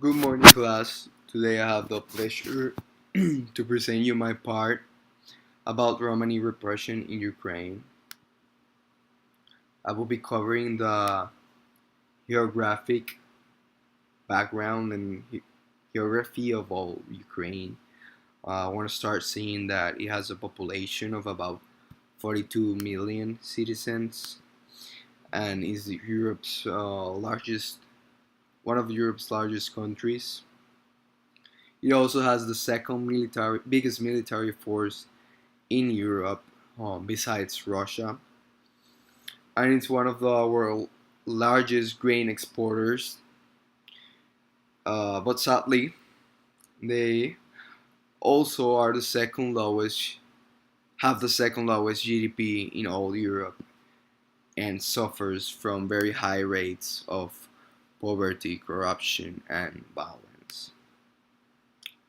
Good morning, class. Today I have the pleasure to present you my part about Romani repression in Ukraine. I will be covering the geographic background and geography of all Ukraine. I want to start seeing that it has a population of about 42 million citizens and is Europe's one of Europe's largest countries. It also has the biggest military force in Europe, besides Russia, and it's one of the world's largest grain exporters. But sadly, they also are the second lowest, have the second lowest GDP in all Europe, and suffers from very high rates of poverty, corruption, and violence.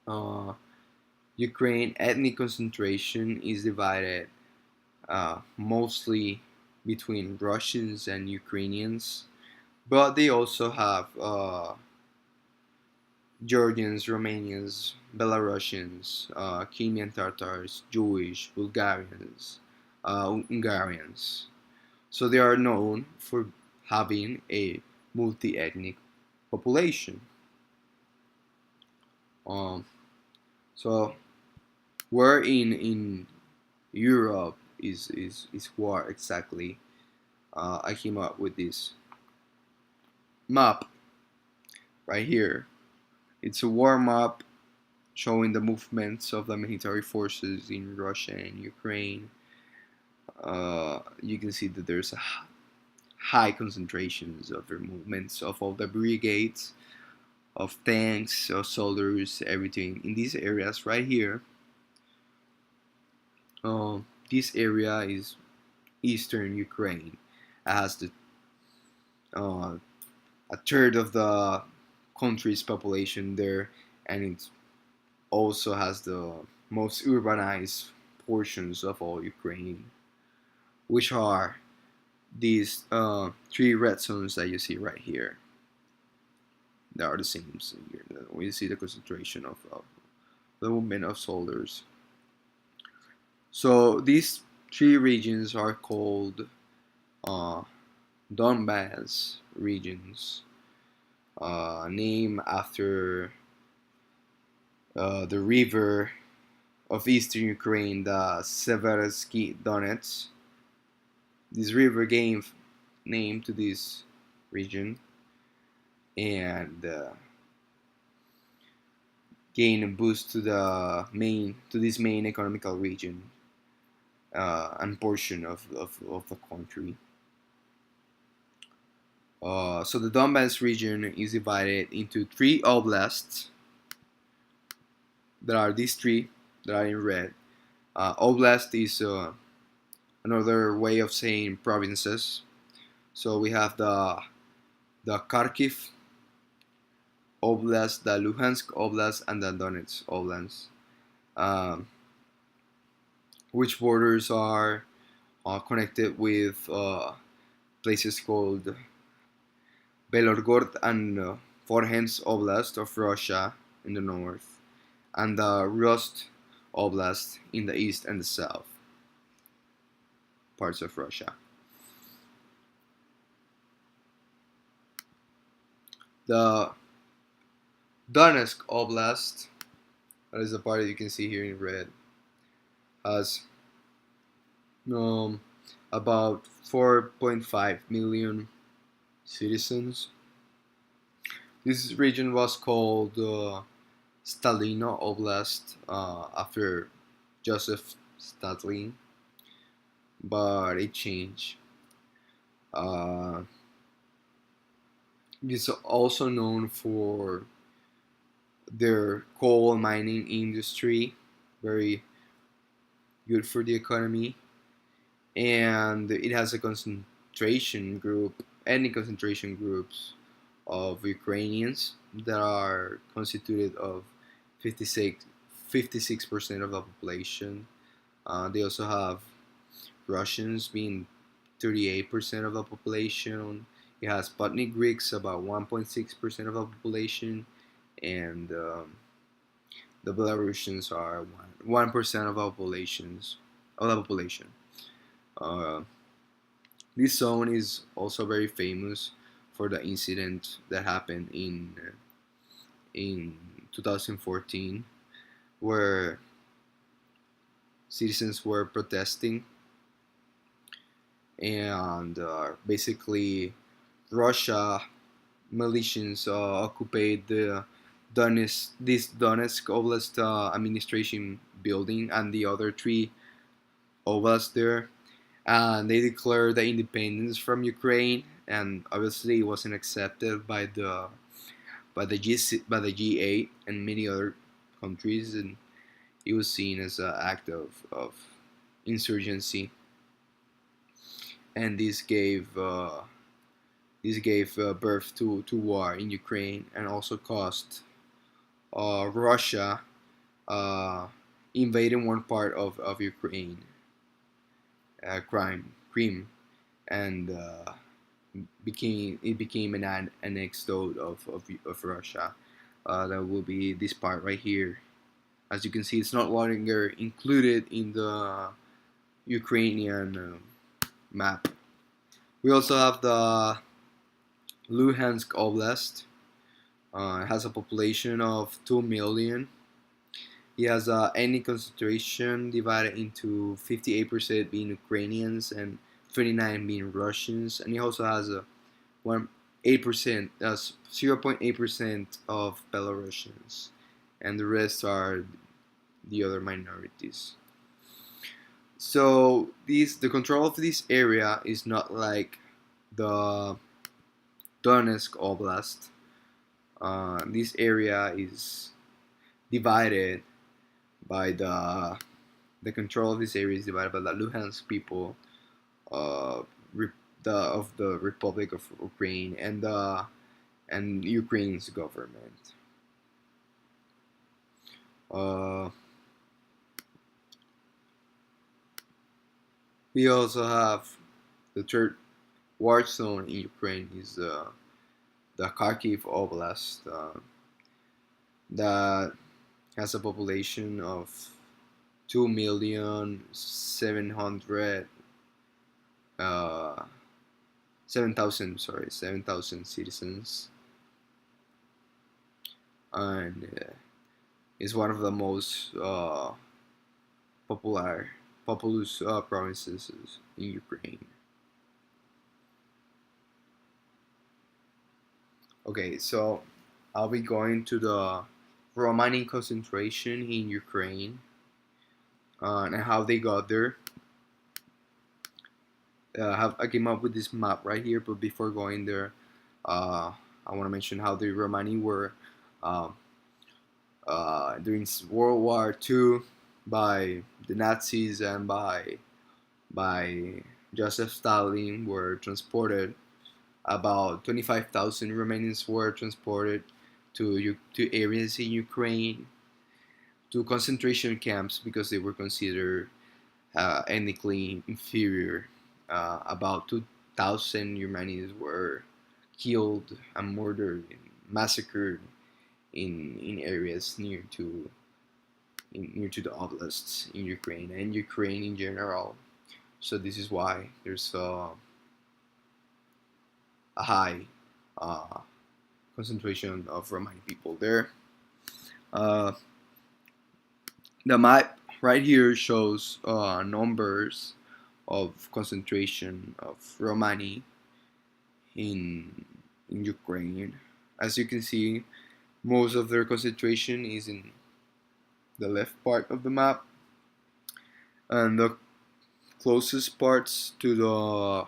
Uh, Ukraine ethnic concentration is divided mostly between Russians and Ukrainians, but they also have Georgians, Romanians, Belarusians, Crimean Tatars, Jewish, Bulgarians, Hungarians. So they are known for having a multi-ethnic population. Um, so where in Europe is war exactly? I came up with this map right here. It's a war map showing the movements of the military forces in Russia and Ukraine. You can see that there's a high concentrations of their movements of all the brigades, of tanks, of soldiers, everything in these areas right here. This area is eastern Ukraine. It has uh, a third of the country's population there, and it also has the most urbanized portions of all Ukraine, which are these three red zones that you see right here. They are the same. So here, we see the concentration of the movement of soldiers. So these three regions are called uh, Donbass regions, named after the river of eastern Ukraine, the Seversky Donets. This river gave name to this region and gain a boost to this main economical region and portion of the country. So the Donbass region is divided into three oblasts. There are these three that are in red. Oblast is another way of saying provinces. So we have the Kharkiv Oblast, the Luhansk Oblast, and the Donetsk Oblast, um, which borders are connected with places called Belgorod and Forhensk Oblast of Russia in the north, and the Rust Oblast in the east and the south parts of Russia. The Donetsk Oblast, that is the part that you can see here in red, has um, about 4.5 million citizens. This region was called Stalino Oblast after Joseph Stalin, but it changed. Uh, it's also known for their coal mining industry, very good for the economy, and it has a ethnic concentration groups of Ukrainians that are constituted of 56% of the population. They also have Russians being 38% of the population. It has Sputnik Greeks, about 1.6% of the population, and the Belarusians are 1% of the population. Uh, this zone is also very famous for the incident that happened in 2014, where citizens were protesting, and basically Russia militias occupied this Donetsk Oblast administration building and the other three oblasts there, and they declared the independence from Ukraine, and obviously it wasn't accepted by the G8 and many other countries, and it was seen as an act of insurgency, and this gave birth to war in Ukraine, and also caused Russia uh, invading one part of Ukraine, Crimea, and became an annexed of Russia. That will be this part right here. As you can see, it's no longer included in the Ukrainian map. We also have the Luhansk Oblast. It has a population of 2 million. It has a ethnic concentration divided into 58% being Ukrainians and 29 being Russians, and it also has a 8%, that's 0.8% of Belarusians, and the rest are the other minorities. So the control of this area is not like the Donetsk Oblast. This area is divided by the control of this area is divided by the Luhansk people, uh, of the Republic of Ukraine, and Ukraine's government. Uh, we also have the third war zone in Ukraine is the Kharkiv Oblast, that has a population of 2,700,000 7,000 citizens, and is one of the most populous provinces in Ukraine. Okay, so I'll be going to the Romani concentration in Ukraine, and how they got there. I came up with this map right here, but before going there, I want to mention how the Romani were uh, during World War II by the Nazis and by Joseph Stalin were transported. About 25,000 Romanians were transported to areas in Ukraine, to concentration camps, because they were considered ethnically inferior. About 2,000 Romanians were killed and murdered and massacred in areas near to the oblasts in Ukraine and Ukraine in general. So this is why there's a high uh, concentration of Romani people there. Uh, the map right here shows numbers of concentration of Romani in Ukraine. As you can see, most of their concentration is in the left part of the map, and the closest parts to the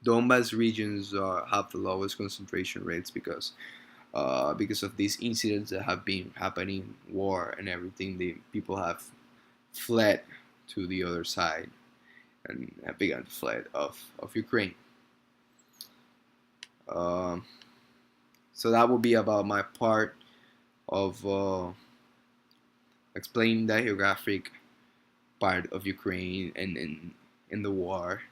Donbas regions have the lowest concentration rates because of these incidents that have been happening, war and everything. The people have fled to the other side and have begun to fled of Ukraine. Um, so that will be about my part of explaining the geographic part of Ukraine and in the war,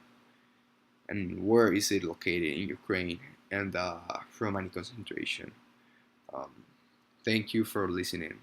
and where is it located in Ukraine, and Romani concentration. Um, Thank you for listening.